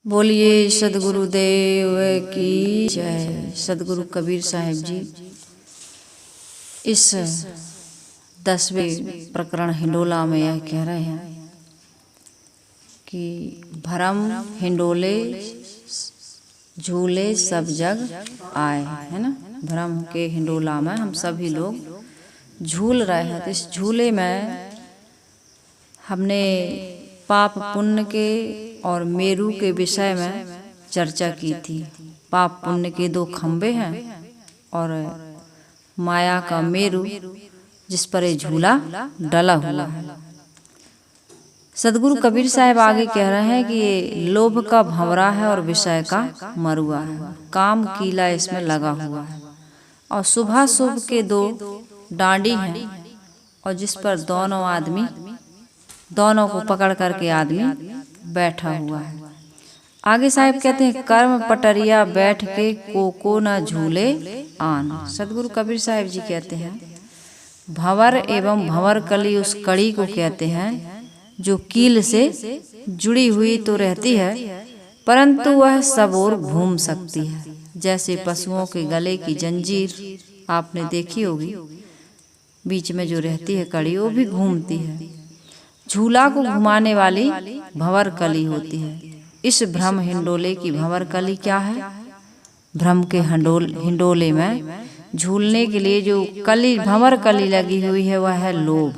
बोलिए सदगुरुदेव की जय। सदगुरु कबीर साहिब जी इस 10वें प्रकरण हिंडोला में यह कह रहे हैं कि भरम हिंडोले झूले सब जग आए, है ना। भरम के हिंडोला में हम सभी लोग झूल रहे हैं। तो इस झूले में हमने पाप पुण्य के और मेरु के विषय में चर्चा की थी। पाप पुण्य के दो खंबे हैं और माया का मेरु जिस पर ये झूला डला हुआ है। सदगुरु कबीर साहब आगे कह रहे हैं कि ये लोभ का भंवरा है और विषय का मरुआ है। काम कीला इसमें लगा हुआ है और शुभ शुभ के दो डांडी हैं और जिस पर दोनों को पकड़ करके आदमी बैठा हुआ है। आगे साहिब कहते हैं कर्म पटरिया बैठ के को न झूले आन। सदगुरु कबीर साहिब जी कहते हैं भंवर एवं भंवर कली उस कड़ी को कहते हैं जो कील से जुड़ी हुई तो रहती है परंतु वह सब ओर घूम सकती है। जैसे पशुओं के गले की जंजीर आपने देखी होगी, बीच में जो रहती है कड़ी वो भी घूमती है। झूला को घुमाने वाली भंवर कली होती है। इस भ्रम हिंडोले की भंवर कली क्या है? भ्रम के हिंडोले में झूलने के लिए जो कली भंवर कली लगी हुई है वह है लोभ।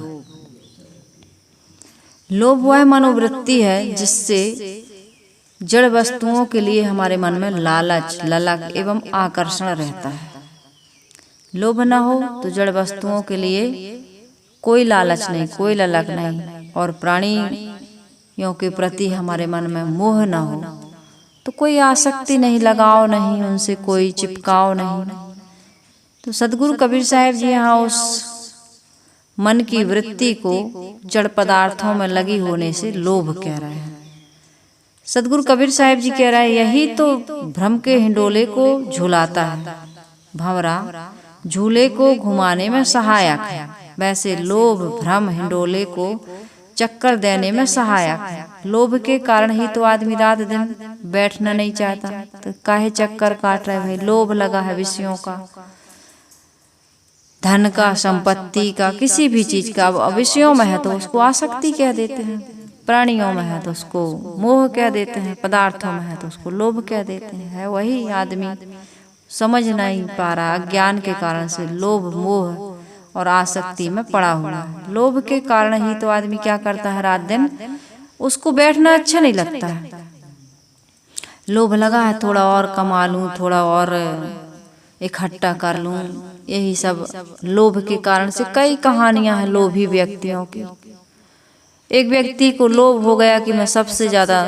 लोभ वह मनोवृत्ति है जिससे जड़ वस्तुओं के लिए हमारे मन में लालच, ललक एवं आकर्षण रहता है। लोभ न हो तो जड़ वस्तुओं के लिए कोई लालच नहीं, कोई ललक नहीं और प्राणियों के प्रति हमारे मन में मोह न हो तो कोई आसक्ति नहीं, लगाव नहीं, उनसे कोई चिपकाव नहीं। तो सदगुरु कबीर साहब जी यहाँ उस मन की वृत्ति को जड़ पदार्थों में लगी होने से लोभ कह रहे हैं। सदगुरु कबीर साहब जी कह रहे हैं यही तो भ्रम के हिंडोले को झुलाता है। भंवरा झूले को घुमाने में सहायक है, वैसे लोभ भ्रम हिंडोले को चक्कर देने में सहायक है। लोभ के कारण ही तो आदमी रात दिन बैठना नहीं चाहता, तो काहे चक्कर काट रहे भाई? लोभ लगा है विषयों का, धन का, संपत्ति का, किसी भी चीज का। अब विषयों में है तो उसको आसक्ति कह देते हैं, प्राणियों में है तो उसको मोह कह देते हैं, पदार्थों में है तो उसको लोभ कह देते हैं। है वही आदमी समझ नहीं पा रहा, अज्ञान के कारण से लोभ मोह और आसक्ति में पड़ा हुआ है। लोभ के कारण ही तो आदमी क्या करता है, रात दिन उसको बैठना अच्छा नहीं लगता है। लोभ लगा है थोड़ा और कमा लूं, थोड़ा और इकट्ठा कर लूं, यही सब लोभ के कारण से कई कहानियां हैं लोभी व्यक्तियों की। एक व्यक्ति को लोभ हो गया कि मैं सबसे ज्यादा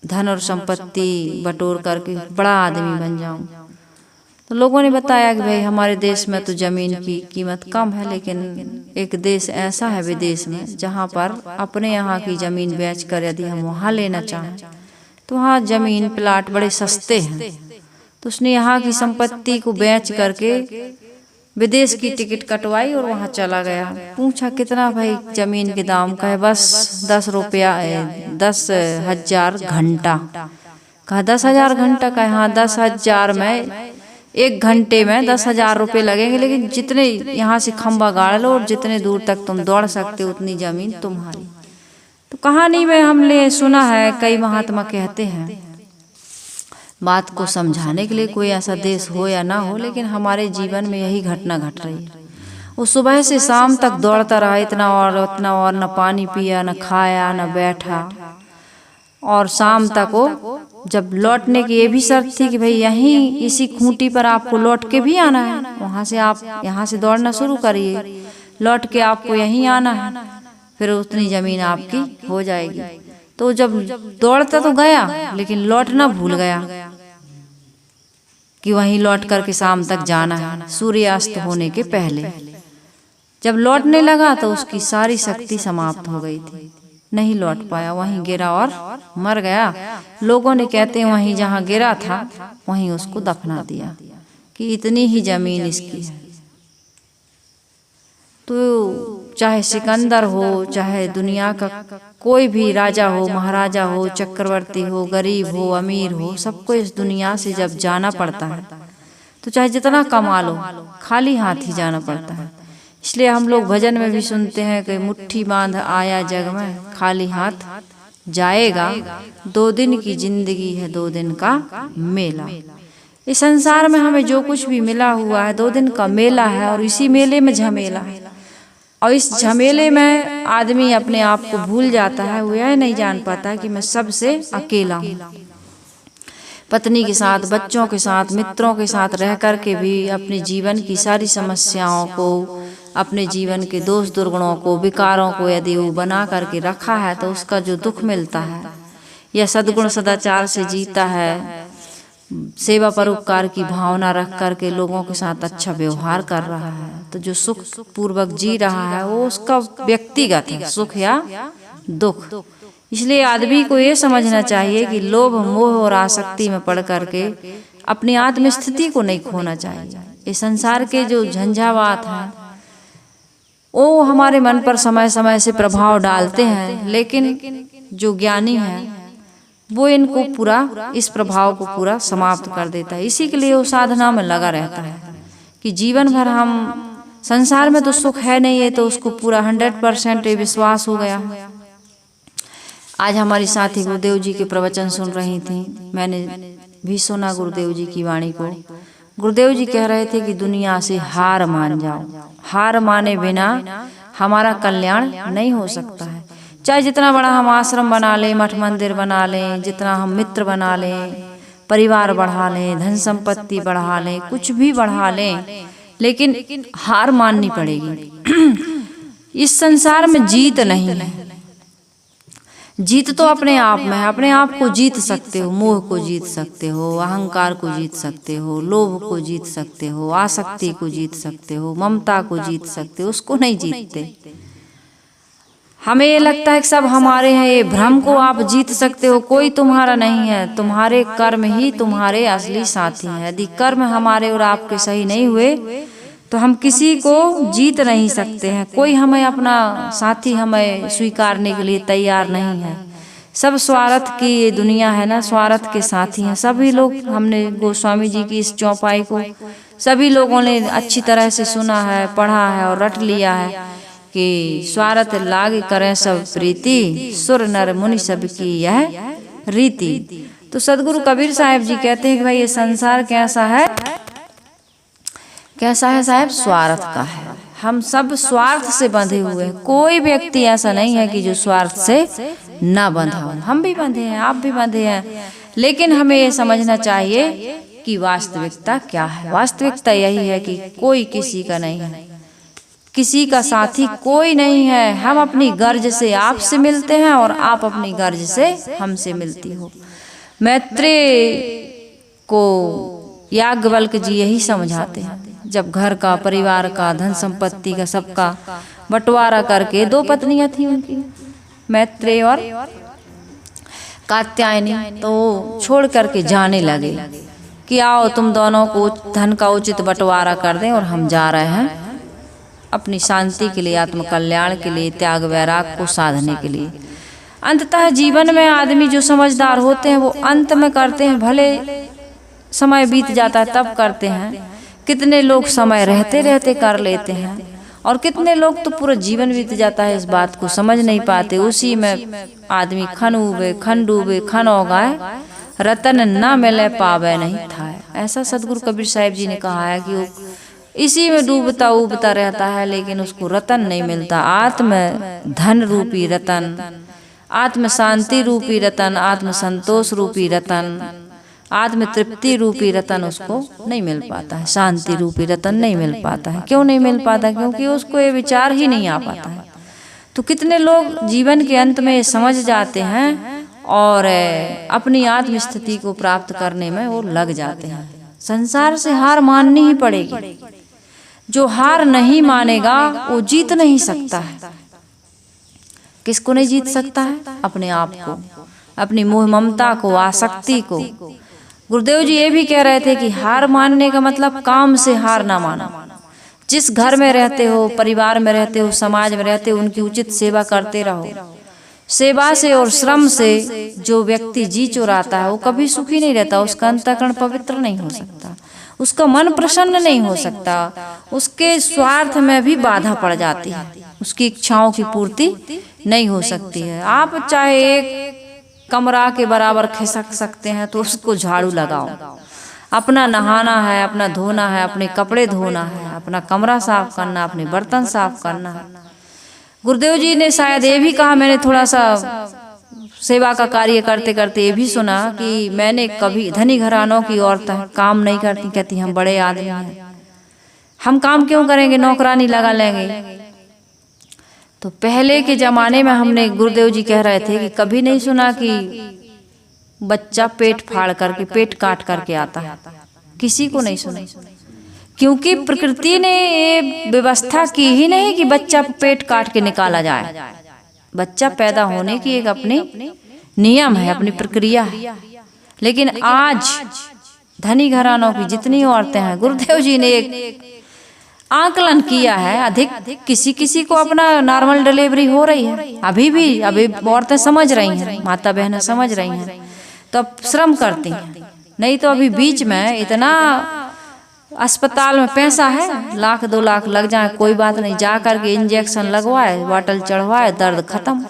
धन और संपत्ति बटोर करके बड़ा आदमी बन जाऊं। तो लोगों ने बताया कि भाई हमारे देश में तो जमीन की कीमत कम है, लेकिन एक देश ऐसा है विदेश में जहाँ पर अपने यहाँ की जमीन बेचकर यदि हम वहाँ लेना चाहें तो वहाँ जमीन प्लाट बड़े सस्ते हैं। तो उसने यहाँ की संपत्ति को बेच करके विदेश की टिकट कटवाई और वहाँ चला गया। पूछा कितना भाई जमीन के दाम का है? बस 10 रुपया 10,000 घंटा। कहा 10,000 घंटा का? हाँ 10,000 में 1 घंटे में 10,000 रुपये लगेंगे, लेकिन जितने यहाँ से खंबा गाड़ लो और जितने दूर तक तुम दौड़ सकते हो उतनी जमीन तुम्हारी। तो कहानी में हमने सुना है, कई महात्मा कहते हैं बात को समझाने के लिए, कोई ऐसा देश हो या ना हो, लेकिन हमारे जीवन में यही घटना घट रही है। वो सुबह से शाम तक दौड़ता रहा, इतना और उतना और, न पानी पिया, न खाया, न बैठा, और शाम तक वो जब लौटने की ये भी शर्त थी कि भाई यहीं इसी खूंटी पर आपको लौट के भी आना है, वहां से आप यहाँ से दौड़ना शुरू करिए, लौट के आपको यहीं आना है, फिर उतनी जमीन आपकी हो जाएगी। तो जब दौड़ता तो गया लेकिन लौटना भूल गया कि वहीं लौट करके शाम तक जाना है, सूर्यास्त होने के पहले। जब लौटने लगा तो उसकी सारी शक्ति समाप्त हो गई थी, नहीं लौट पाया, वहीं गिरा और मर गया। लोगों ने कहते हैं वहीं जहाँ गिरा था वहीं उसको दफना दिया कि इतनी ही जमीन इसकी है। तो चाहे सिकंदर हो, चाहे दुनिया का कोई भी राजा हो, महाराजा हो, चक्रवर्ती हो, गरीब हो, अमीर हो, सबको इस दुनिया से जब जाना पड़ता है तो चाहे जितना कमा लो, खाली हाथ ही जाना पड़ता है। इसलिए हम लोग भजन में भी सुनते हैं कि मुट्ठी बांध आया जग में, खाली हाथ जाएगा, 2 दिन की जिंदगी है 2 दिन का मेला। इस संसार में हमें जो कुछ भी मिला हुआ है 2 दिन का मेला है, और इसी मेले में झमेला है। और इस झमेले में आदमी अपने आप को भूल जाता है, वो यह नहीं जान पाता कि मैं सबसे अकेला हूँ। पत्नी के साथ, बच्चों के साथ, मित्रों के साथ रह कर के भी अपने जीवन की सारी समस्याओं को, अपने जीवन के दोष दुर्गुणों को, विकारों को यदि वो बना करके रखा है तो उसका जो दुख मिलता है, या सद्गुण सदाचार से जीता है, सेवा परोपकार की भावना रख करके लोगों के साथ अच्छा व्यवहार कर रहा है, तो जो सुख पूर्वक जी रहा है वो उसका व्यक्तिगत है, सुख या दुख। इसलिए आदमी को ये समझना चाहिए कि लोभ, मोह और आसक्ति में पड़ करके अपनी आत्म स्थिति को नहीं खोना चाहिए। ये संसार के जो झंझावात हैं वो हमारे मन पर समय समय से प्रभाव डालते हैं, लेकिन जो ज्ञानी है वो इनको पूरा, इस प्रभाव को पूरा समाप्त कर देता है। इसी के लिए वो साधना में लगा रहता है कि जीवन भर हम संसार में तो सुख है नहीं है, तो उसको पूरा 100% विश्वास हो गया। आज हमारी साथी गुरुदेव जी के प्रवचन सुन रही थी, मैंने भी सुना गुरुदेव जी की वाणी को। गुरुदेव जी कह रहे थे कि दुनिया से हार मान जाओ, हार माने बिना हमारा कल्याण नहीं हो सकता है। चाहे जितना बड़ा हम आश्रम बना लें, मठ मंदिर बना लें, जितना हम मित्र बना लें, परिवार बढ़ा लें, धन संपत्ति बढ़ा लें, कुछ भी बढ़ा लें, लेकिन हार माननी पड़ेगी। इस संसार में जीत नहीं है। जीत तो अपने आप में है। अपने आप को जीत सकते हो, मोह को जीत सकते हो, अहंकार को जीत सकते हो, लोभ को जीत सकते हो, आसक्ति को जीत सकते हो, ममता को जीत सकते हो, उसको नहीं जीतते। हमें ये लगता है कि सब हमारे हैं, ये भ्रम को आप जीत सकते हो। कोई तुम्हारा नहीं है, तुम्हारे कर्म ही तुम्हारे असली साथी हैं। यदि कर्म हमारे और आपके सही नहीं हुए तो हम किसी को जीत नहीं सकते हैं। कोई हमें अपना साथी हमें स्वीकारने के लिए तैयार नहीं है। सब स्वार्थ की ये दुनिया है ना, स्वार्थ के साथी हैं सभी लोग। हमने गोस्वामी जी की इस चौपाई को सभी लोगों ने अच्छी तरह से सुना है, पढ़ा है और रट लिया है कि स्वार्थ लाग करें सब प्रीति, सुर नर मुनि सब की यह रीति। तो सदगुरु कबीर साहब जी कहते हैं कि भाई ये संसार कैसा है, कैसा है साहब? स्वार्थ का है। हम सब स्वार्थ से बंधे हुए हैं। कोई व्यक्ति ऐसा नहीं है कि जो स्वार्थ से ना बंधा हो। हम भी बंधे हैं, आप भी बंधे हैं, लेकिन हमें ये समझना चाहिए कि वास्तविकता क्या है। वास्तविकता यही है कि कोई किसी का नहीं है, किसी का साथी कोई नहीं है। हम अपनी गर्ज से आपसे मिलते हैं और आप अपनी गर्ज से हमसे मिलती हो। मैत्रेय को याज्ञवल्क्य जी यही समझाते हैं। जब घर का, परिवार का, धन संपत्ति का, सबका बंटवारा करके, 2 पत्नियां थी उनकी, मैत्रेय और कात्यायनी, तो छोड़ करके जाने लगे कि आओ तुम दोनों को धन का उचित बंटवारा कर दें और हम जा रहे हैं अपनी शांति के लिए, आत्म कल्याण के लिए, त्याग वैराग को साधने के लिए। अंततः जीवन में आदमी जो समझदार होते हैं वो अंत में करते हैं। भले समय बीत जाता है तब करते हैं। कितने लोग समय रहते रहते कर लेते हैं और कितने लोग तो पूरा जीवन बीत जाता है, इस बात को समझ नहीं पाते। उसी में आदमी खन उबे, खन डूबे, खन उगाए, रतन न मिले पावे नहीं था। ऐसा सदगुरु कबीर साहिब जी ने कहा है कि वो इसी में डूबता उबता रहता है, लेकिन उसको रतन नहीं मिलता। आत्म धन रूपी रतन, आत्म शांति रूपी रतन, आत्म संतोष रूपी रतन, आत्म तृप्ति रूपी रतन उसको नहीं मिल पाता है। शांति रूपी रतन नहीं मिल पाता है। क्यों नहीं मिल पाता? क्योंकि उसको ये विचार ही नहीं आ पाता है। तो कितने लोग जीवन के अंत में समझ जाते हैं और अपनी आत्म स्थिति को प्राप्त करने में वो लग जाते हैं। संसार से हार माननी ही पड़ेगी। जो हार नहीं मानेगा वो जीत नहीं सकता है। किसको नहीं जीत सकता है? अपने आप को, अपनी मोह ममता को, आसक्ति को। गुरुदेव जी ये भी कह रहे थे कि हार मानने का मतलब काम से हार ना मानो। जिस घर में रहते हो, परिवार में रहते हो, समाज में रहते हो, उनकी उचित सेवा करते रहो। सेवा से और श्रम से जो व्यक्ति जी चुराता है वो कभी सुखी नहीं रहता, उसका अंतःकरण पवित्र नहीं हो सकता, उसका मन प्रसन्न नहीं हो सकता, उसके स्वार्थ में भी बाधा पड़ जाती है, उसकी इच्छाओं की पूर्ति नहीं हो सकती है। आप चाहे एक कमरा के बराबर खिसक सकते हैं तो उसको झाड़ू लगाओ। अपना नहाना है, अपना धोना है, अपने कपड़े धोना है, अपना कमरा साफ करना, अपने बर्तन साफ करना है। गुरुदेव जी ने शायद ये भी कहा, मैंने थोड़ा सा सेवा का कार्य करते करते ये भी सुना कि मैंने कभी धनी घरानों की औरतें काम नहीं करती, कहती हम बड़े आदमी हैं, हम काम क्यों करेंगे, नौकरानी लगा लेंगे। तो पहले के जमाने में हमने, गुरुदेव जी कह रहे थे कि कभी नहीं सुना कि बच्चा पेट फाड़ करके, पेट काट करके आता है, किसी को नहीं सुना, क्योंकि प्रकृति ने ये व्यवस्था की ही नहीं कि बच्चा पेट काट के निकाला जाए। बच्चा पैदा होने की एक अपनी नियम है, अपनी प्रक्रिया है। लेकिन आज धनी घरानों की जितनी औरतें हैं, गुरुदेव जी ने एक आकलन किया है, अधिक किसी किसी को अपना नॉर्मल डिलीवरी हो रही है, अभी औरतें समझ रही हैं, माता बहनें समझ रही हैं, तो अब श्रम करती हैं। नहीं तो अभी बीच में इतना अस्पताल में पैसा है, 1-2 लाख लग जाए कोई बात नहीं, जा करके इंजेक्शन लगवाए, बॉटल चढ़वाए, दर्द खत्म,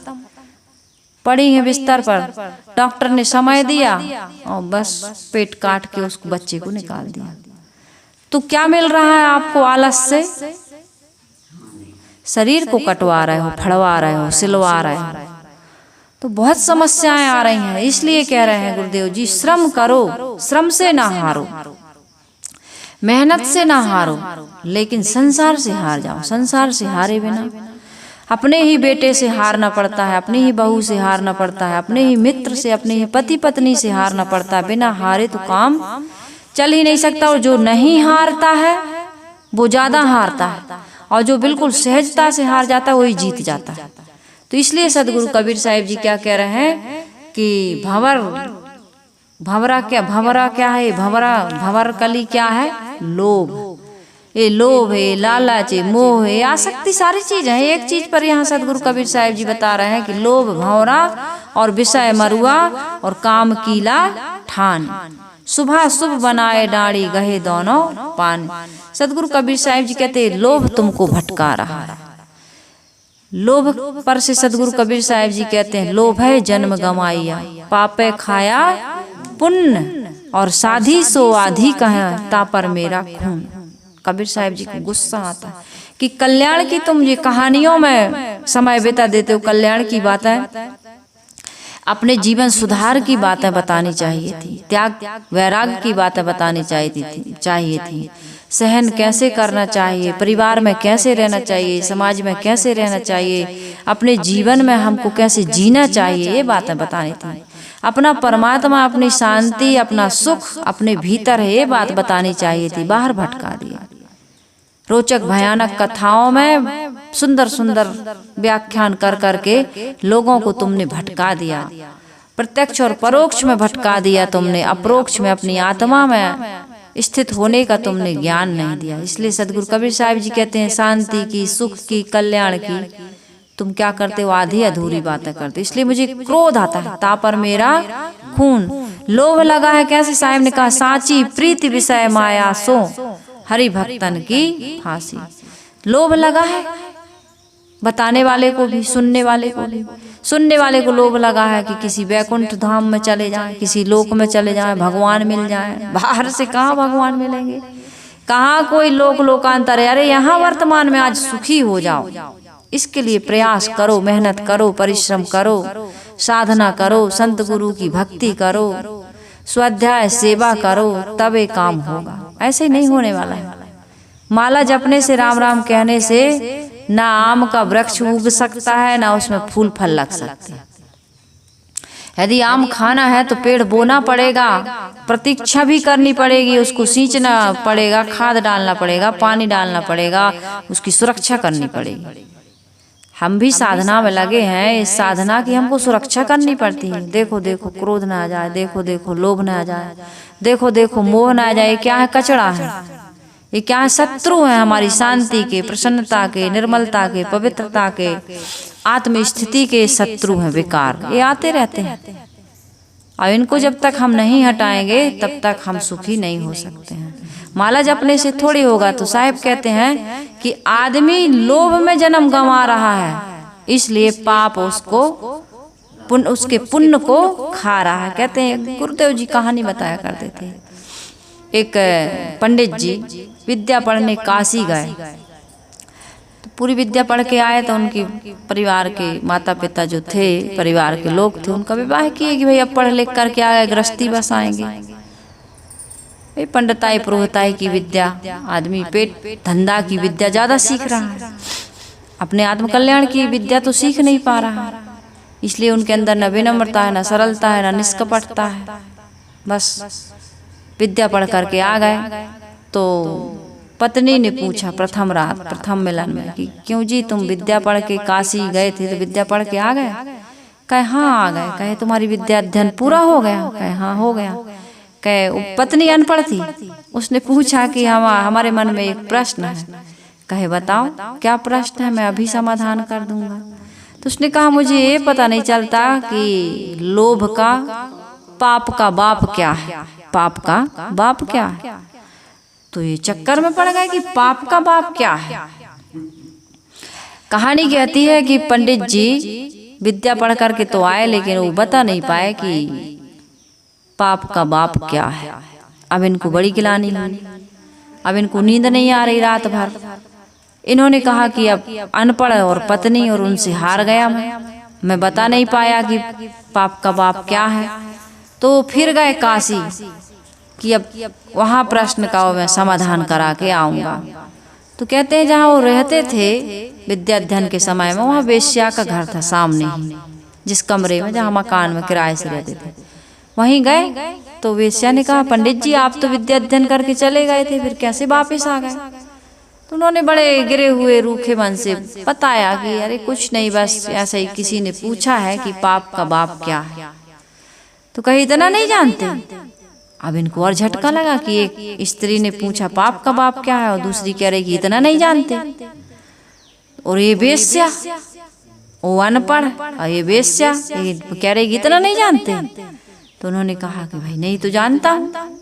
पड़ी है बिस्तर पर, डॉक्टर ने समय दिया और बस पेट काट के उस बच्चे को निकाल दिया। तो क्या मिल रहा है आपको? आलस से शरीर को कटवा रहे हो, फड़वा रहे हो, सिलवा रहे हो, तो बहुत समस्याएं आ रही हैं। इसलिए कह रहे हैं गुरुदेव जी, श्रम करो, श्रम से ना हारो, मेहनत से ना हारो, लेकिन संसार से हार जाओ। संसार से हारे बिना अपने ही बेटे से हारना पड़ता है, अपनी ही बहू से हारना पड़ता है, अपने ही मित्र से, अपने ही पति पत्नी से हारना पड़ता है। बिना हारे तो काम चल ही नहीं सकता। और जो नहीं हारता है वो ज्यादा हारता है, और जो बिल्कुल सहजता से हार जाता है वही जीत जाता है। तो इसलिए सदगुरु कबीर साहिब जी क्या कह रहे हैं कि भंवरा क्या है, भंवर कली क्या है, लोभ। ये लोभ है, लालच है, मोह है, आसक्ति, सारी चीजें हैं। एक चीज पर यहाँ सदगुरु कबीर साहिब जी बता रहे हैं कि लोभ भंवरा और विषय मरुआ और काम कीला ठान, सुबह शुभ बनाए डाड़ी गहे दोनों पान। सदगुरु कबीर साहिब जी कहते हैं लोभ तुमको भटका रहा है। लोभ पर से सदगुरु कबीर साहिब जी कहते हैं लोभ है जन्म गमाइया, पापे खाया पुण्य और साधी सो आधी कहा ता पर मेरा खून। कबीर साहिब जी को गुस्सा आता है कि कल्याण की तुम ये कहानियों में समय बिता देते हो, कल्याण की बातें, अपने जीवन सुधार की बातें बतानी चाहिए थी, त्याग वैराग की बातें बतानी चाहिए थी, सहन कैसे करना चाहिए, परिवार में कैसे रहना चाहिए, समाज में कैसे रहना चाहिए, अपने जीवन में हमको कैसे जीना चाहिए, ये बातें बतानी थी। अपना परमात्मा, अपनी शांति, अपना सुख अपने भीतर है, ये बात बतानी चाहिए थी, बाहर भटका दिया। रोचक भयानक कथाओं में सुंदर सुंदर व्याख्यान कर करके लोगों को तुमने भटका दिया, प्रत्यक्ष और परोक्ष में भटका दिया तुमने, अपरोक्ष में अपनी आत्मा में स्थित होने का तुमने ज्ञान नहीं दिया। इसलिए सदगुरु कबीर साहिब जी कहते हैं शांति की, सुख की, कल्याण की तुम क्या करते हो, आधी अधूरी बातें करते। इसलिए मुझे क्रोध आता है, ता पर मेरा खून। लोभ लगा है, कैसे साहिब ने कहा, साची प्रीति विषय माया सो हरि भक्तन की फांसी। लोभ लगा है बताने वाले को भी, सुनने वाले को भी। सुनने वाले को लोभ लगा है कि किसी वैकुंठ धाम में चले जाएं, किसी लोक में चले जाएं, भगवान मिल जाएं। बाहर से कहाँ भगवान मिलेंगे, कहाँ कोई लोकांतर है। अरे यहाँ वर्तमान में आज सुखी हो जाओ, इसके लिए प्रयास करो, मेहनत करो, परिश्रम करो, साधना करो, संत गुरु की भक्ति करो, स्वाध्याय सेवा करो, तब ये काम होगा। ऐसे नहीं होने वाला है। माला जपने से, राम राम कहने से ना आम का वृक्ष उग सकता है, ना उसमें फूल फल लग सकते हैं। यदि आम खाना है तो पेड़ बोना पड़ेगा, प्रतीक्षा भी करनी पड़ेगी, उसको सींचना पड़ेगा, खाद डालना पड़ेगा, पानी डालना पड़ेगा, उसकी सुरक्षा करनी पड़ेगी। हम भी साधना में लगे हैं, इस साधना की हमको सुरक्षा करनी पड़ती है। देखो देखो क्रोध ना आ जाए, देखो देखो लोभ ना आ जाए, देखो देखो मोह ना आ जाए। क्या है, कचड़ा है, ये क्या है? शत्रु है हमारी शांति के, प्रसन्नता के, निर्मलता के, पवित्रता के, आत्म स्थिति के शत्रु हैं विकार। ये आते रहते हैं और इनको जब तक हम नहीं हटाएंगे तब तक हम सुखी नहीं हो सकते हैं। माला जपने से थोड़ी होगा। तो साहिब कहते हैं कि आदमी लोभ में जन्म गंवा रहा है, इसलिए पाप उसको उसके पुण्य को खा रहा है। कहते हैं गुरुदेव जी कहानी बताया करते थे, एक पंडित जी विद्या पढ़ने काशी गए, तो पूरी विद्या पढ़ के आए। तो उनकी परिवार के माता पिता जो थे, परिवार के लोग थे, उनका विवाह किए कि भाई अब पढ़ लिख करके आए, गृहस्थी बस आएंगे। भाई पंडिताई पुरोहिताई की विद्या, आदमी पेट धंधा की विद्या ज्यादा सीख रहा है, अपने आत्म कल्याण की विद्या तो सीख नहीं पा रहा है। इसलिए उनके अंदर न विनम्रता है, न सरलता है, न निष्कपटता है। बस विद्या पढ़ करके आ गए। तो पत्नी ने पूछा प्रथम रात, प्रथम मिलन में कि क्यों जी तुम विद्या पढ़ के काशी गए थे, तो विद्या पढ़ के आ गए? कहे हाँ आ गए। कहे तुम्हारी विद्या अध्ययन पूरा हो गया? कहे हाँ हो गया। कहे पत्नी अनपढ़ थी, उसने पूछा कि हमारे मन में एक प्रश्न है। कहे बताओ क्या प्रश्न है, मैं अभी समाधान कर दूंगा। तो उसने कहा मुझे ये पता नहीं चलता कि लोभ का पाप का बाप क्या है, पाप का बाप क्या है। तो ये चक्कर में पड़ गए कि पाप का बाप क्या है। कहानी कहती है कि पंडित जी विद्या पढ़ करके तो आए, लेकिन वो बता नहीं पाए कि पाप का बाप क्या है। अब इनको बड़ी गिलानी हुई, अब इनको नींद नहीं आ रही रात भर। इन्होंने कहा कि अब अनपढ़ और पत्नी और उनसे हार गया मैं बता नहीं पाया कि पाप का बाप क्या है। तो फिर गए काशी कि अब वहाँ प्रश्न का मैं समाधान करा के आऊँगा। तो कहते हैं जहाँ वो रहते थे विद्या अध्ययन के समय में, वहाँ वेश्या का घर था सामने ही, जिस कमरे में जहाँ मकान में किराए से रहते थे, वहीं गए। तो वेश्या ने कहा पंडित जी आप तो विद्या अध्ययन करके चले गए थे, फिर कैसे वापस आ गए? तो उन्होंने बड़े गिरे हुए रूखे मन से बताया कि अरे कुछ नहीं, बस ऐसा ही किसी ने पूछा है कि पाप का बाप क्या है। तो कहीं इतना नहीं जानते। अब इनको और झटका लगा कि एक स्त्री ने पूछा पाप का बाप क्या है और दूसरी कह रही कि इतना नहीं जानते। और ये वेश्या, वो अनपढ़ और ये वेश्या कह रही कि इतना नहीं जानते। तो उन्होंने कहा कि भाई नहीं तो जानता हूँ।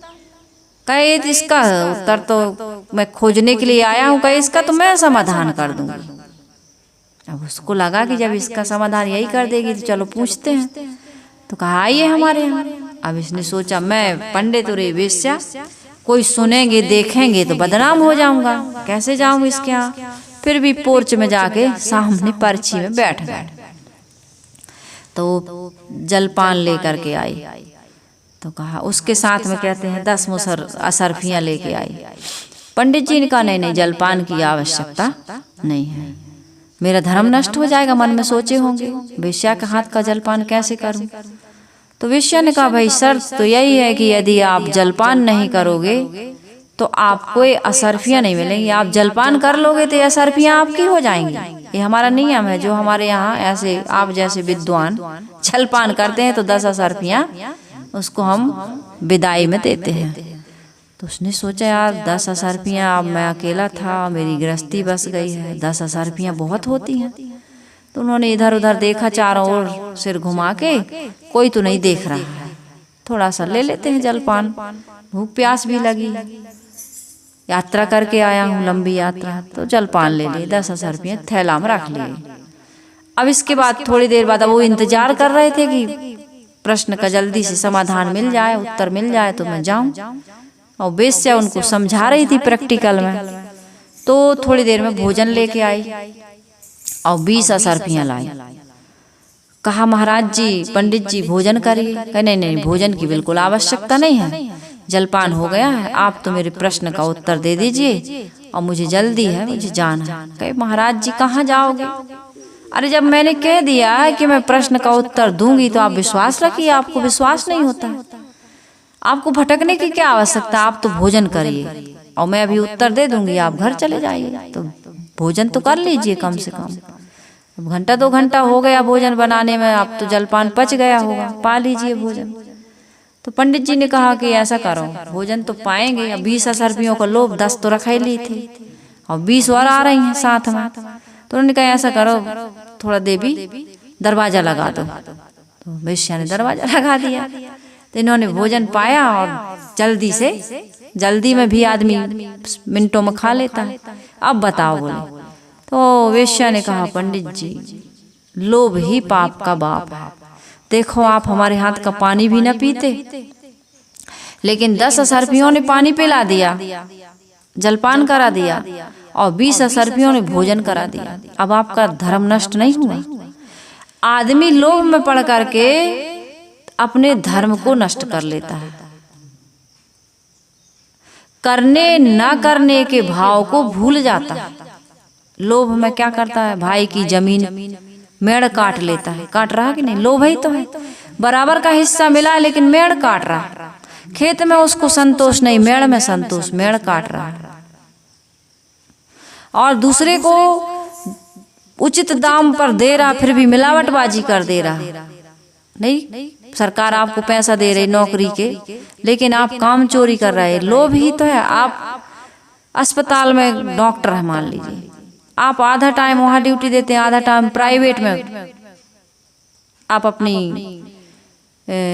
कहे इसका उत्तर तो मैं खोजने के लिए आया हूँ, कहे इसका तो मैं समाधान कर दूंगी। अब उसको लगा कि जब इसका समाधान यही कर देगी तो चलो पूछते हैं। तो कहा आइए हमारे यहाँ। अब इसने सोचा मैं पंडित और वेश्या, कोई सुनेंगे देखेंगे तो बदनाम हो जाऊंगा, कैसे जाऊं इसके यहाँ। फिर भी पोर्च में जाके सामने पर्ची में बैठ गए। तो जलपान लेकर के आई। तो कहा उसके साथ में कहते हैं 10 मुसर असरफियाँ लेके आई। पंडित जी ने कहा नहीं नहीं जलपान की आवश्यकता नहीं है, मेरा धर्म नष्ट हो जाएगा। मन में सोचे होंगे वेश्या के हाथ का जलपान कैसे करूं। तो वेश्या ने कहा भाई शर्त तो यही है कि यदि आप जलपान नहीं करोगे तो आपको ये असरफियाँ नहीं मिलेंगी। आप जलपान कर लोगे तो ये असरफियाँ आपकी हो जाएंगी। ये हमारा नियम है। जो हमारे यहाँ ऐसे आप जैसे विद्वान जलपान करते हैं तो 10 असरफियाँ उसको हम विदाई में देते हैं। तो उसने सोचा यार 10 असरफियाँ, अब मैं अकेला था, मेरी गृहस्थी बस गई है, 10 असरफियाँ बहुत होती हैं। तो उन्होंने इधर उधर देखा, चारों ओर सिर घुमा के, कोई तो नहीं देख रहा है, थोड़ा सा ले लेते हैं जलपान, भूख प्यास भी लगी, यात्रा करके आया हूँ लंबी यात्रा, तो जलपान ले लिए, 10 असरफियाँ थैला में रख लिए। अब इसके बाद थोड़ी देर बाद अब वो इंतजार कर रहे थे कि प्रश्न का जल्दी से समाधान मिल जाए, उत्तर मिल जाए तो मैं जाऊं। और वेश्या उनको समझा रही थी प्रैक्टिकल में। तो थोड़ी देर में भोजन लेके आई और 20 असरफियाँ लाई। कहा महाराज जी पंडित जी भोजन करिए। कहे नहीं नहीं भोजन की बिल्कुल आवश्यकता नहीं है, जलपान हो गया है, आप तो मेरे प्रश्न का उत्तर दे दीजिए और मुझे जल्दी है, मुझे जाना है। कहे महाराज जी कहाँ जाओगे? अरे जब मैंने कह दिया है कि मैं प्रश्न का उत्तर दूंगी तो आप विश्वास रखिए। आपको विश्वास नहीं होता, आपको भटकने की क्या आवश्यकता, आप तो भोजन करिए और मैं अभी उत्तर दे दूंगी, आप घर चले जाइए। तो भोजन तो कर लीजिए कम से कम, अब घंटा 2 घंटा हो गया भोजन बनाने में, आप तो जलपान पच गया होगा, पा लीजिए भोजन। तो पंडित जी ने कहा कि ऐसा करो, भोजन तो पाएंगे, अब 20 रुपयों का लोभ 10 तो रखा ही ली थी और 20 और आ रही हैं साथ में। तो उन्होंने कहा ऐसा करो, थोड़ा देवी दरवाजा लगा दो। तो वेश्या ने दरवाजा लगा दिया। तो इन्होंने भोजन पाया और जल्दी में भी आदमी मिनटों में खा लेता है। अब बताओ बोले। तो वेश्या ने कहा पंडित जी, लोभ ही पाप का बाप है। देखो आप हमारे हाथ का पानी भी न पीते, लेकिन 10 रुपयों ने पानी पिला दिया, जलपान करा दिया, और 20 रुपयों ने भोजन करा दिया। अब आपका धर्म नष्ट नहीं हुआ? आदमी लोभ में पड़ करके अपने धर्म को नष्ट कर लेता है। करने न करने के भाव को भूल जाता है। लोभ में क्या करता है? भाई की जमीन मेड़ काट लेता है। काट रहा कि नहीं? लोभ ही तो है। बराबर का हिस्सा मिला है लेकिन मेड़ काट रहा है। खेत में उसको संतोष नहीं, मेड़ में संतोष, मेड़ काट रहा है। और दूसरे को उचित दाम पर दे रहा, फिर भी मिलावटबाजी कर दे रहा। नहीं, सरकार आपको पैसा दे रही नौकरी के, लेकिन आप काम चोरी कर रहे। लोभ ही तो है। आप अस्पताल में डॉक्टर है मान लीजिए, आप आधा टाइम वहां ड्यूटी देते हैं, आधा टाइम प्राइवेट में आप अपनी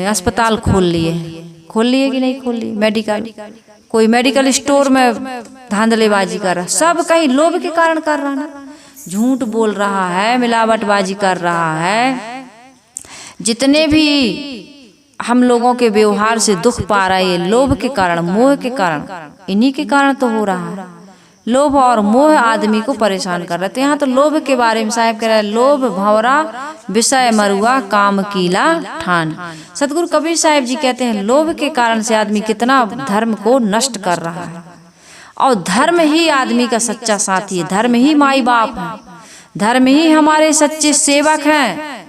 अस्पताल खोल लिए कि नहीं खोल लिए? मेडिकल, कोई मेडिकल स्टोर में धांधलेबाजी कर रहा, सब कहीं लोभ के कारण कर रहा ना। झूठ बोल रहा है, मिलावटबाजी कर रहा है। जितने भी हम लोगों के व्यवहार से दुख पा रहा है, ये लोभ के कारण, मोह के कारण, इन्हीं के कारण तो हो रहा है। लोभ और मोह आदमी को परेशान कर रहे थे। यहाँ तो लोभ के बारे में साहब कह रहे हैं, लोभ भंवरा विषय मरुआ काम कीला ठान। सतगुरु कबीर साहब जी कहते हैं लोभ के कारण से आदमी कितना धर्म को नष्ट कर रहा है। और धर्म ही आदमी का सच्चा साथी है, धर्म ही माई बाप है, धर्म ही हमारे सच्चे सेवक हैं।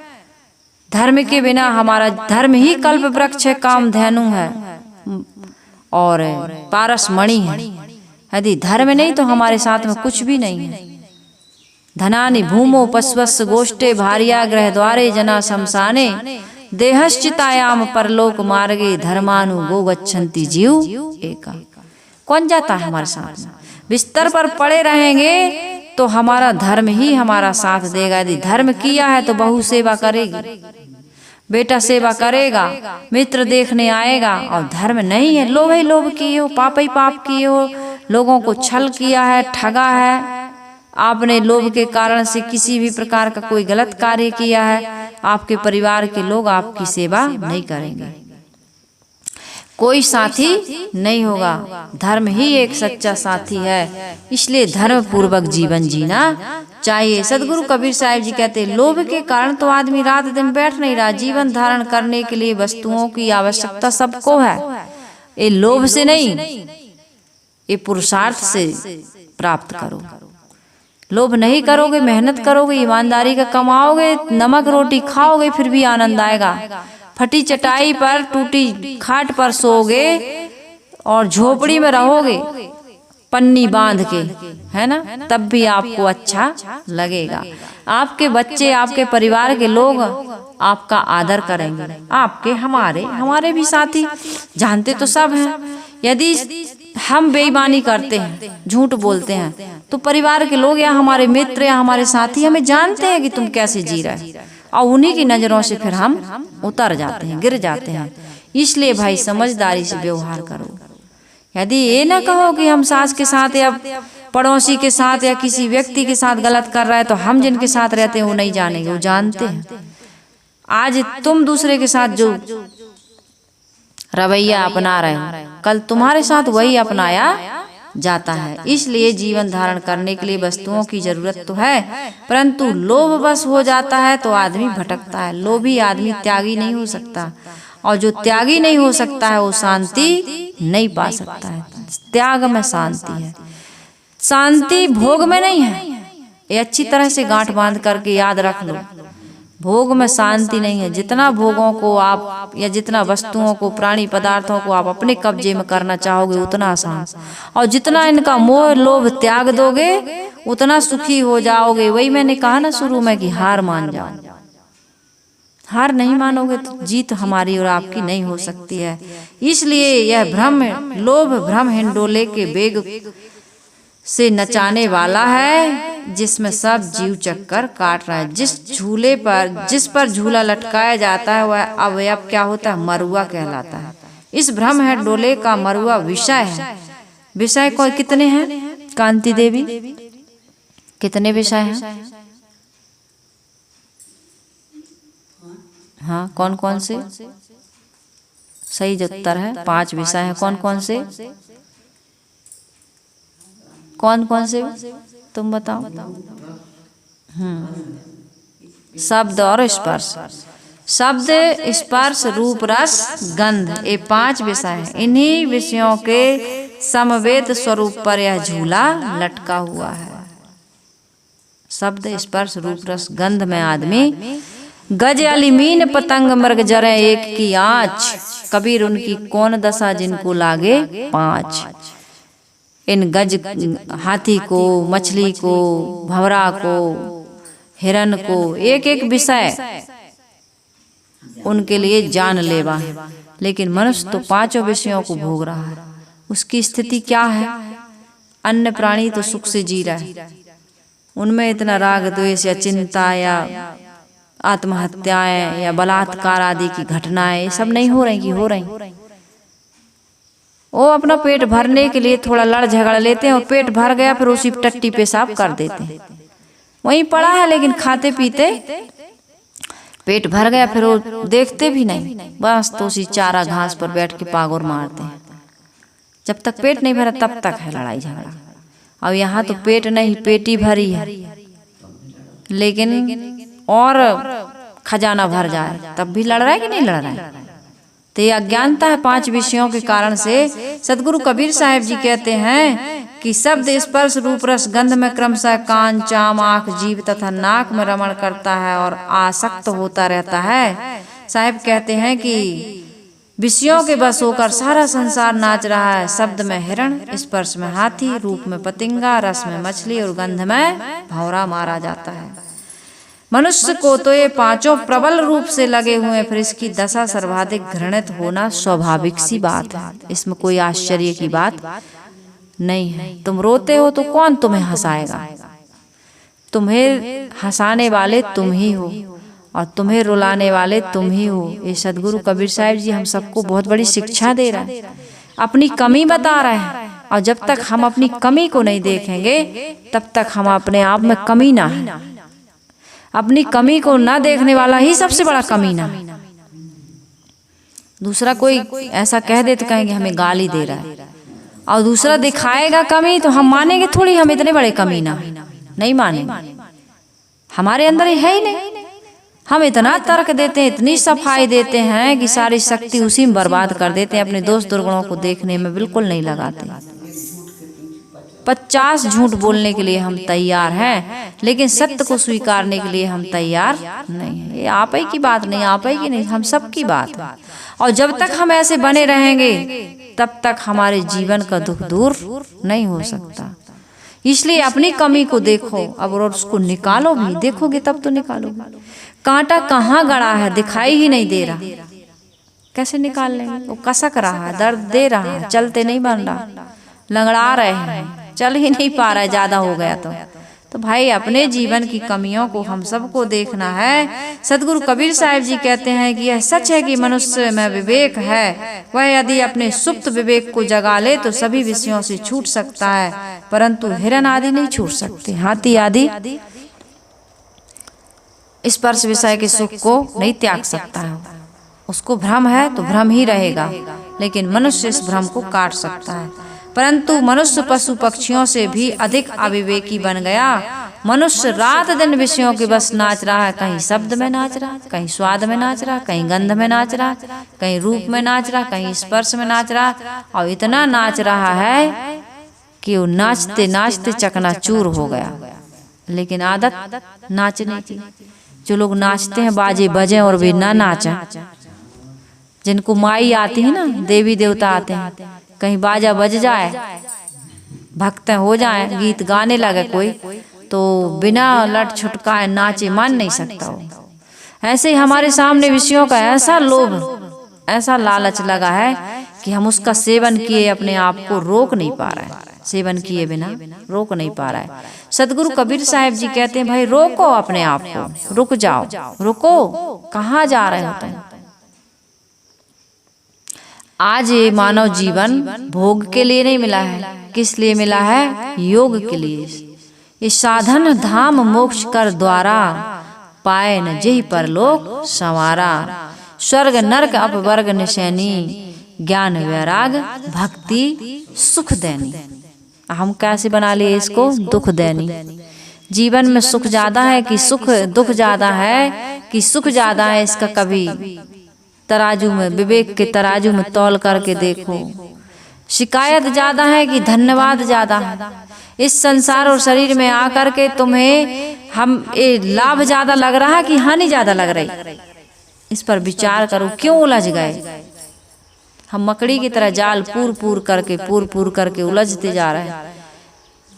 धर्म के बिना हमारा धर्म ही कल्प वृक्ष है, कामधेनु है और पारस मणि है। यदि धर्म नहीं तो हमारे साथ में कुछ भी नहीं है। धनानि भूमो पश्वस्य गोष्ठे भार्या ग्रह द्वारे जना शमशाने देहश्चितायाम परलोक मार्गे धर्मानु गो गच्छन्ति जीव एका। कौन जाता है हमारे साथ में? बिस्तर पर पड़े रहेंगे तो हमारा धर्म ही हमारा साथ देगा। यदि धर्म किया है तो बहू सेवा करेगी, बेटा सेवा करेगा, मित्र देखने आएगा। और धर्म नहीं है, लोभ ही लोभ किए हो, पाप ही पाप किए हो, लोगों को छल किया है, ठगा है आपने, लोभ के कारण से किसी भी प्रकार का कोई गलत कार्य किया है, आपके परिवार के लोग आपकी सेवा नहीं करेंगे, कोई साथी नहीं होगा। धर्म ही एक सच्चा साथी है, इसलिए धर्म पूर्वक जीवन जीना चाहिए। सदगुरु कबीर साहब जी कहते हैं लोभ के कारण तो आदमी रात दिन बैठ नहीं रहा। जीवन धारण करने के लिए वस्तुओं की आवश्यकता सबको है, ये लोभ से नहीं, ये पुरुषार्थ से प्राप्त करो। लोभ नहीं करोगे, मेहनत करोगे, ईमानदारी का कमाओगे, नमक रोटी खाओगे, फिर भी आनंद आएगा। फटी चटाई पर, टूटी खाट पर सोओगे और झोपड़ी में रहोगे पन्नी बांध के, है ना, तब भी आपको अच्छा लगेगा। आपके बच्चे, आपके परिवार के लोग आपका आदर करेंगे। आपके हमारे भी साथी जानते तो सब हैं। यदि हम बेईमानी करते हैं, झूठ बोलते हैं, तो परिवार के लोग या हमारे मित्र या हमारे साथी हमें जानते हैं कि तुम कैसे जी रहे, और उन्हीं की नजरों से फिर हम उतर जाते हैं, गिर जाते हैं। इसलिए भाई समझदारी से व्यवहार करो। यदि ये ना कहो कि हम सास के साथ या पड़ोसी के साथ या किसी व्यक्ति के साथ गलत कर रहा है, तो हम जिनके साथ रहते हैं वो नहीं जानेंगे, वो जानते हैं। आज तुम दूसरे के साथ जो रवैया अपना रहे हो, कल तुम्हारे साथ वही अपनाया जाता है। इसलिए जीवन धारण करने के लिए वस्तुओं की जरूरत तो है, परंतु लोभ बस हो जाता है तो आदमी भटकता है। लोभी आदमी त्यागी नहीं हो सकता, और जो त्यागी नहीं हो सकता है वो शांति नहीं पा सकता है। त्याग में शांति है, शांति भोग में नहीं है। ये अच्छी तरह से गांठ बांध करके याद रख लो, भोग में शांति नहीं है। जितना भोगों को आप या जितना वस्तुओं को, प्राणी पदार्थों को आप अपने कब्जे में करना चाहोगे उतना आसान, और जितना इनका मोह लोभ त्याग दोगे उतना सुखी हो जाओगे। वही मैंने कहा ना शुरू में कि हार मान जाओ, हार नहीं मानोगे तो जीत हमारी और आपकी नहीं हो सकती है। इसलिए यह भ्रम, लोभ भ्रम हिंडोले के बेग से नचाने वाला है, जिसमें सब जीव चक्कर काट रहा है। जिस पर झूला लटकाया जाता है वह अवयव क्या होता है? मरुआ कहलाता है। इस भ्रम हिंडोले का मरुआ विषय है। विषय को कितने हैं कांति देवी? कितने विषय हैं? हाँ, कौन कौन से? सही उत्तर है 5 विषय हैं। कौन कौन से? कौन कौन से तुम बताओ? शब्द और स्पर्श। शब्द, स्पर्श, रूप, रस, गंध, ये 5 विषय हैं। इन्हीं विषयों के समवेत स्वरूप पर यह झूला लटका हुआ है। शब्द, स्पर्श, रूप, रस, गंध में आदमी गज अलिमीन पतंग मृग जरे एक की आँच, कबीर उनकी कौन दशा जिनको लागे 5। इन गज हाथी को, मछली को, भंवरा को, हिरन को, एक एक विषय उनके लिए जानलेवा है। लेकिन मनुष्य तो 5 विषयों को भोग रहा है। उसकी स्थिति क्या है? अन्य प्राणी तो सुख से जी रहा है, उनमें इतना राग द्वेष या चिंता या आत्महत्याएं या बलात्कार आदि की घटनाएं ये सब नहीं हो रही कि हो रही। वो अपना पेट भरने के लिए थोड़ा लड़ झगड़ लेते हैं और पेट भर गया फिर उसी टट्टी पेशाब कर देते हैं। वहीं पड़ा है, लेकिन खाते पीते पेट भर गया फिर वो देखते भी नहीं, बस तो उसी चारा घास पर बैठ के पागुर मारते हैं। जब तक पेट नहीं भरा तब तक है लड़ाई झगड़ा। अब यहाँ तो पेट नहीं, पेटी भरी है, लेकिन और खजाना भर जाए तब भी लड़ रहा है कि नहीं लड़ रहा है? तो ये अज्ञानता है 5 विषयों के कारण से। सदगुरु कबीर साहब जी कहते हैं कि शब्द, स्पर्श, रूप, रस, गंध में क्रमशः कान, चाम, आँख, जीभ तथा नाक में रमण करता है और आसक्त होता रहता है। साहब कहते हैं कि विषयों के बस होकर सारा संसार नाच रहा है। शब्द में हिरण, स्पर्श में हाथी, रूप में पतिंगा, रस में मछली और गंध में भंवरा मारा जाता है। मनुष्य को तो ये 5 प्रबल रूप से लगे हुए, फिर इसकी दशा सर्वाधिक घृणित होना स्वाभाविक सी बात है। इसमें कोई आश्चर्य की बात नहीं है। तुम रोते हो तो कौन तुम्हें हंसाएगा? तुम्हें हंसाने वाले तुम ही हो और तुम्हें रुलाने वाले तुम ही हो। ये सदगुरु कबीर साहब जी हम सबको बहुत बड़ी शिक्षा दे रहा है, अपनी कमी बता रहे हैं। और जब तक हम अपनी कमी को नहीं देखेंगे तब तक हम अपने आप में कमी ना है। अपनी कमी को ना देखने वाला ही सबसे बड़ा कमीना है। दूसरा कोई ऐसा कह दे तो कहेंगे हमें गाली दे रहा है, और दूसरा दिखाएगा कमी तो हम मानेंगे थोड़ी हम इतने बड़े कमीना, नहीं मानेंगे। हमारे अंदर है ही नहीं। हम इतना तर्क देते हैं, इतनी सफाई देते हैं कि सारी शक्ति उसी में बर्बाद कर देते हैं। अपने दोष दुर्गुणों को देखने में बिल्कुल नहीं लगाते। 50 झूठ बोलने के लिए हम तैयार हैं, लेकिन सत्य को स्वीकारने के लिए हम तैयार नहीं हैं। ये आप ही की बात नहीं, आप ही की नहीं, हम सब की बात है। और जब तक हम ऐसे बने रहेंगे तब तक हमारे जीवन का दुख दूर नहीं हो सकता। इसलिए अपनी कमी को देखो अब और उसको निकालो भी। देखोगे तब तो निकालोगे। कांटा कहाँ गड़ा है दिखाई ही नहीं दे रहा, कैसे निकाल लेंगे? वो कसक रहा है, दर्द दे रहा है, चलते नहीं बन रहा, लंगड़ा रहे हैं, चल ही नहीं पा रहा है, ज्यादा हो गया तो भाई अपने जीवन की कमियों को हम सबको देखना है। सदगुरु कबीर साहब जी कहते हैं कि यह सच है कि मनुष्य में विवेक है, वह यदि अपने सुप्त विवेक को जगा ले तो सभी विषयों से छूट सकता है, परंतु हिरन आदि नहीं छूट सकते, हाथी आदि स्पर्श विषय के सुख को नहीं त्याग सकता है। उसको भ्रम है तो भ्रम ही रहेगा, लेकिन मनुष्य इस भ्रम को काट सकता है। परंतु मनुष्य पशु पक्षियों से भी अधिक अविवेकी बन गया। मनुष्य रात दिन विषयों के बस नाच रहा है, कहीं शब्द में नाच रहा, कहीं स्वाद में नाच रहा, कहीं गंध में नाच रहा, कहीं रूप में नाच रहा, कहीं स्पर्श में नाच रहा, और इतना नाच रहा है कि वो नाचते नाचते चकनाचूर हो गया। लेकिन आदत नाचने की, जो लोग नाचते हैं बाजे बजे और वे ना नाचा, जिनको माई आती है ना, देवी देवता आते हैं, कहीं बाजा बज जाए, भक्त हो जाए, गीत गाने लगे कोई, तो बिना लट छुटकाए नाचे मान नहीं सकता। वो ऐसे ही हमारे सामने विषयों का ऐसा लोभ, ऐसा लालच लगा है कि हम उसका सेवन किए अपने आप को रोक नहीं पा रहे हैं, सेवन किए बिना रोक नहीं पा रहा है। सदगुरु कबीर साहिब जी कहते हैं, भाई रोको अपने आप को, रुक जाओ, रुको, कहाँ जा रहे होते हैं। आज ये मानव जीवन भोग के लिए नहीं मिला है, किस लिए मिला है? योग के लिए। ये साधन धाम मोक्ष कर द्वारा, पाए न जेहि परलोक संवारा। स्वर्ग नरक अपवर्ग निशैनी, ज्ञान वैराग भक्ति सुख देनी। हम कैसे बना लिए इसको? दुख देनी। जीवन में सुख ज्यादा है कि सुख, दुख ज्यादा है कि सुख ज्यादा है, इसका कभी तराजू में, विवेक के तराजू में तौल करके देखो। शिकायत ज्यादा है कि धन्यवाद ज्यादा है? इस संसार और शरीर में आकर के तुम्हें हम ये लाभ ज्यादा लग रहा है कि हानि ज्यादा लग रही? इस पर विचार करो, क्यों उलझ गए? हम मकड़ी की तरह जाल पूर पूर करके उलझते जा रहे हैं।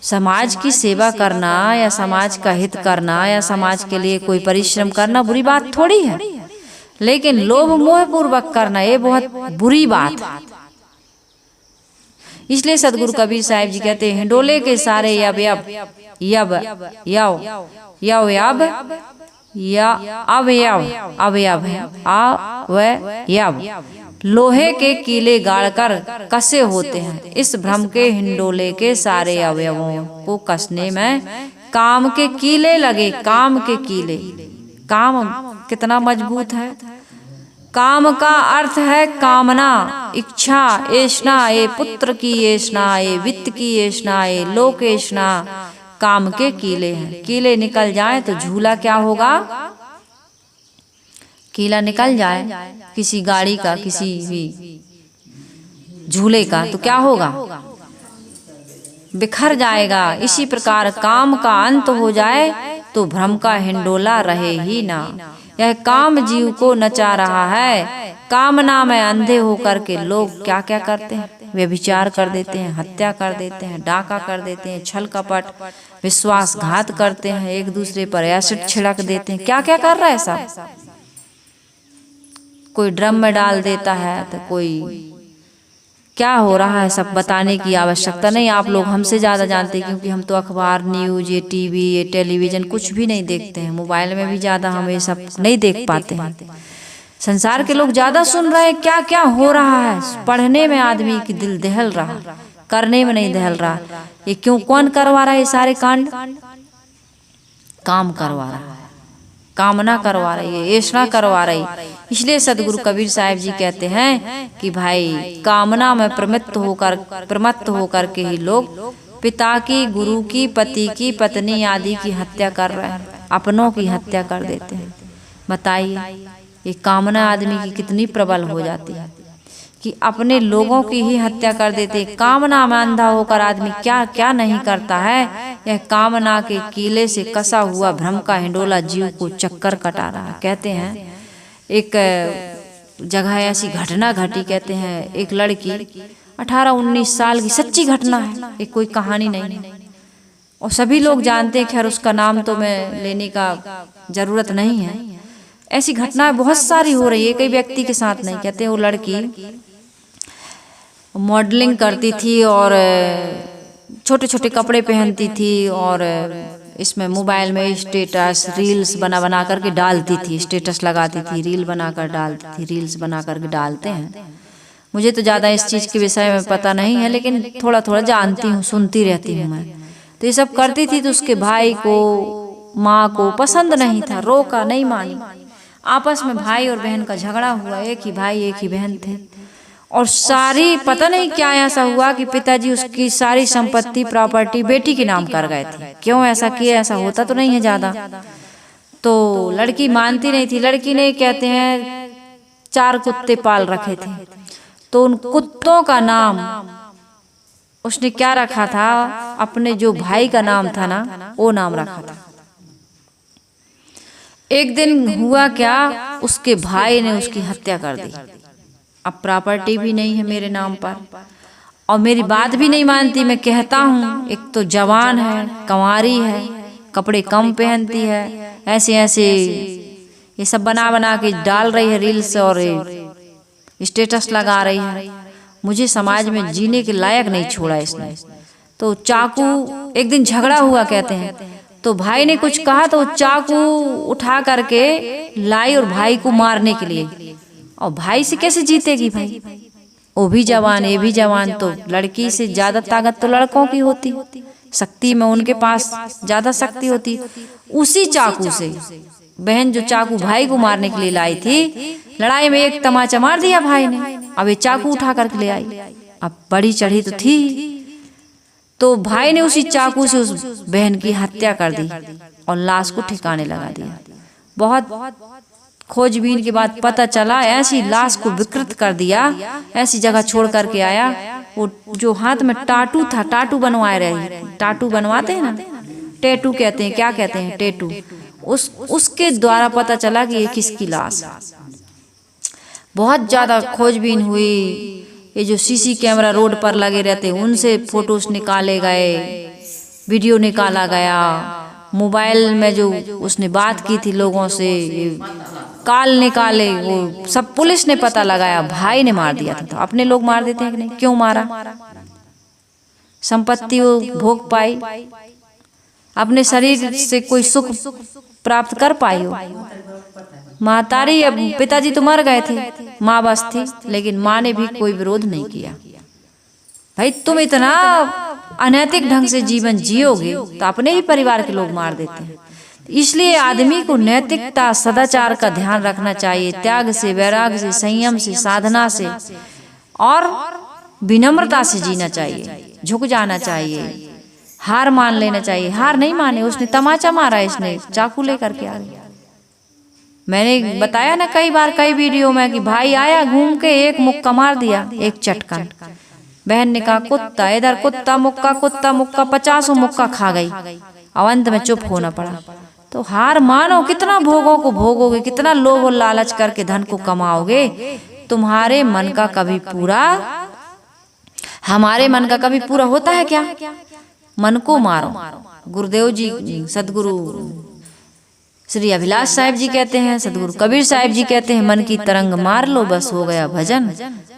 समाज की सेवा करना या समाज का हित करना या समाज के लिए कोई परिश्रम करना बुरी बात थोड़ी है, लेकिन लोभ मोह पूर्वक करना ये बहुत बुरी बात है। इसलिए सदगुरु कबीर साहिब जी कहते हैं, हिंडोले के सारे यब यब यब यव यव यब या अवयव अवयव अवयव, लोहे के कीले गाड़कर कसे होते हैं। इस भ्रम के हिंडोले के सारे अवयवों को कसने में काम के कीले लगे। काम के कीले, काम कितना मजबूत है। काम का अर्थ है कामना, इच्छा, ऐष्णा, ये पुत्र की ऐष्णा, ये वित्त की ऐष्णा, ये लोक ऐष्णा। काम के कीले हैं। कीले निकल जाए तो झूला क्या होगा? कीला निकल जाए किसी गाड़ी का, किसी भी झूले का, तो क्या होगा? बिखर जाएगा। इसी प्रकार काम का अंत हो जाए तो भ्रम का हिंडोला रहे ही ना। यह काम जीव को नचा रहा है। कामना में अंधे होकर के लोग क्या क्या करते हैं? व्यभिचार कर देते हैं, हत्या कर देते हैं, डाका कर देते हैं, छल कपट, विश्वासघात करते हैं, एक दूसरे पर एसिड छिड़क देते हैं। क्या क्या कर रहा है सब? कोई ड्रम में डाल देता है तो कोई क्या हो रहा है, सब बताने की आवश्यकता नहीं। आप लोग हमसे ज़्यादा जानते हैं, क्योंकि हम तो अखबार, न्यूज, ये टीवी, ये टेलीविज़न कुछ भी नहीं देखते हैं। मोबाइल में भी ज़्यादा हम ये सब नहीं देख पाते हैं। संसार के लोग ज़्यादा सुन रहे हैं क्या क्या हो रहा है। पढ़ने में आदमी की दिल दहल रहा, करने में नहीं दहल रहा। ये क्यों? कौन करवा रहा है ये सारे कांड? काम करवा रहा है, कामना करवा रही है, ऐष्णा करवा रही। इसलिए सदगुरु कबीर साहिब जी कहते हैं कि भाई कामना में प्रमत्त होकर के ही लोग पिता की, गुरु की, पति की, पत्नी आदि की हत्या कर रहे हैं, अपनों की हत्या कर देते हैं। बताइए ये कामना आदमी की कितनी प्रबल हो जाती है कि अपने लोगों की ही हत्या कर देते। कामना में अंधा होकर आदमी क्या क्या नहीं करता है। यह कामना के कीले से कसा हुआ भ्रम का हिंडोला जीव को चक्कर कटा रहा है। कहते हैं एक जगह ऐसी घटना घटी, कहते हैं एक लड़की 18-19 साल की, सच्ची घटना है, एक कोई कहानी नहीं है और सभी लोग जानते हैं। खैर उसका नाम तो मैं लेने का जरूरत नहीं है। ऐसी घटनाएं बहुत सारी हो रही है, कई व्यक्ति के साथ नहीं। कहते हैं वो लड़की मॉडलिंग करती थी और छोटे छोटे कपड़े पहनती थी और इसमें मोबाइल में स्टेटस रील्स बना करके डालती थी। स्टेटस लगाती थी, रील बनाकर डालती थी, रील्स बना करके डालते हैं। मुझे तो ज़्यादा इस चीज़ के विषय में पता नहीं है, लेकिन थोड़ा थोड़ा जानती हूँ, सुनती रहती हूँ मैं। तो ये सब करती थी तो उसके भाई को, माँ को पसंद नहीं था, रोका, नहीं मानी। आपस में भाई और बहन का झगड़ा हुआ। एक ही भाई एक ही बहन थे और सारी पता नहीं क्या ऐसा हुआ कि पिताजी उसकी सारी संपत्ति, प्रॉपर्टी बेटी के नाम कर गए थे। क्यों ऐसा किया? ऐसा होता तो नहीं है ज्यादा। तो लड़की मानती नहीं थी। लड़की ने, कहते हैं 4 कुत्ते पाल रखे थे, तो उन कुत्तों का नाम उसने क्या रखा था? अपने जो भाई का नाम था ना, वो नाम रखा था। एक दिन हुआ क्या, उसके भाई ने उसकी हत्या कर दी। अब प्रॉपर्टी भी नहीं है मेरे नाम पर और मेरी बात भी नहीं मानती। मैं कहता हूँ, एक तो जवान है, कंवारी है, कपड़े कम पहनती है, ऐसे ऐसे ये सब बना बना के डाल रही है रील्स और स्टेटस लगा रही है। मुझे समाज में जीने के लायक नहीं छोड़ा इसने। तो चाकू, एक दिन झगड़ा हुआ कहते हैं, तो भाई ने कुछ कहा तो चाकू उठा करके लाई और भाई को मारने के लिए। और भाई से कैसे जीतेगी भाई, वो भी जवान ये भी जवान, तो लड़की से ज्यादा ताकत तो लड़कों की होती, शक्ति में उनके पास ज्यादा शक्ति होती। उसी चाकू से बहन जो चाकू भाई को मारने के लिए लाई थी, लड़ाई में एक तमाचा मार दिया भाई ने। अब ये चाकू उठा करके ले आई, अब बड़ी चढ़ी तो थी, तो भाई ने उसी चाकू से उस बहन की हत्या कर दी और लाश को ठिकाने लगा दिया। बहुत खोजबीन के बाद पता चला, ऐसी लाश को विकृत कर दिया, ऐसी जगह छोड़ करके आया। वो जो हाथ में टाटू था, टाटू बनवाए रहे, टाटू बनवाते हैं ना, टैटू कहते हैं, क्या कहते हैं, टैटू, उसके द्वारा पता चला कि ये किसकी लाश है। बहुत ज्यादा खोजबीन हुई। ये जो सीसी कैमरा रोड पर लगे रहते हैं उनसे फोटोज निकाले गए, वीडियो निकाला गया, मोबाइल में जो उसने बात की थी लोगों से कॉल निकाले, वो सब पुलिस ने पता लगाया। भाई ने मार दिया था, तो अपने लोग मार देते हैं कि नहीं, क्यों मारा? संपत्ति वो भोग पाई, अपने शरीर से कोई सुख प्राप्त कर पाई हो। महतारी, अब पिताजी तो मर गए थे, माँ बस थी, लेकिन माँ ने भी कोई विरोध नहीं किया। भाई तुम इतना अनैतिक ढंग से जीवन जियोगे तो अपने ही परिवार के लोग मार देते हैं। इसलिए आदमी को नैतिकता, सदाचार का ध्यान रखना चाहिए, त्याग से, वैराग्य से, संयम से, साधना से और विनम्रता से जीना चाहिए, झुक जाना चाहिए, हार मान लेना चाहिए। हार नहीं माने, उसने तमाचा मारा, इसने चाकू लेकर के आ गया। मैंने बताया ना कई बार कई वीडियो में कि भाई आया घूम के एक मुक्का मार दिया, एक चटकन। बहन ने कहा कुत्ता, इधर कुत्ता मुक्का, कुत्ता मुक्का, 50 मुक्का खा गई। अब अंत में चुप होना पड़ा। तो हार मानो, कितना भोगों को भोगोगे, कितना लोभ और लालच करके धन को कमाओगे। तुम्हारे मन का कभी पूरा, हमारे मन का कभी पूरा होता है क्या? मन को मारो। गुरुदेव जी, सदगुरु श्री अभिलाष साहिब जी कहते हैं, सदगुरु कबीर साहिब जी कहते हैं, मन की तरंग मार लो बस हो गया भजन,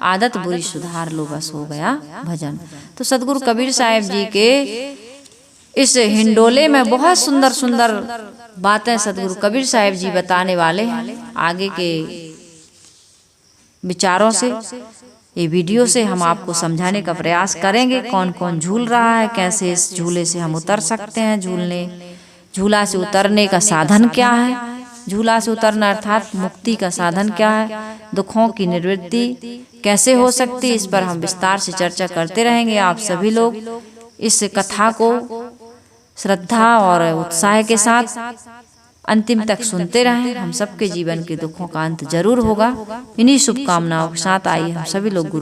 आदत बुरी सुधार लो बस हो गया भजन। तो सदगुरु कबीर साहिब जी के इस हिंडोले में बहुत सुंदर सुंदर बातें सदगुरु कबीर साहिब जी बताने वाले हैं। आगे के विचारों से, ये वीडियो से हम आपको समझाने का प्रयास करेंगे, कौन कौन झूल रहा है, कैसे इस झूले से हम उतर सकते हैं। झूला से उतरने का साधन क्या है, झूला से उतरना अर्थात मुक्ति का साधन क्या है, दुखों की निवृत्ति कैसे हो सकती है, इस पर हम विस्तार से चर्चा करते रहेंगे। आप सभी लोग इस कथा को श्रद्धा और उत्साह के साथ अंतिम तक सुनते रहें। हम सबके जीवन के दुखों का अंत जरूर होगा। इन्हीं शुभकामनाओं के साथ आइए हम सभी लोग गुरु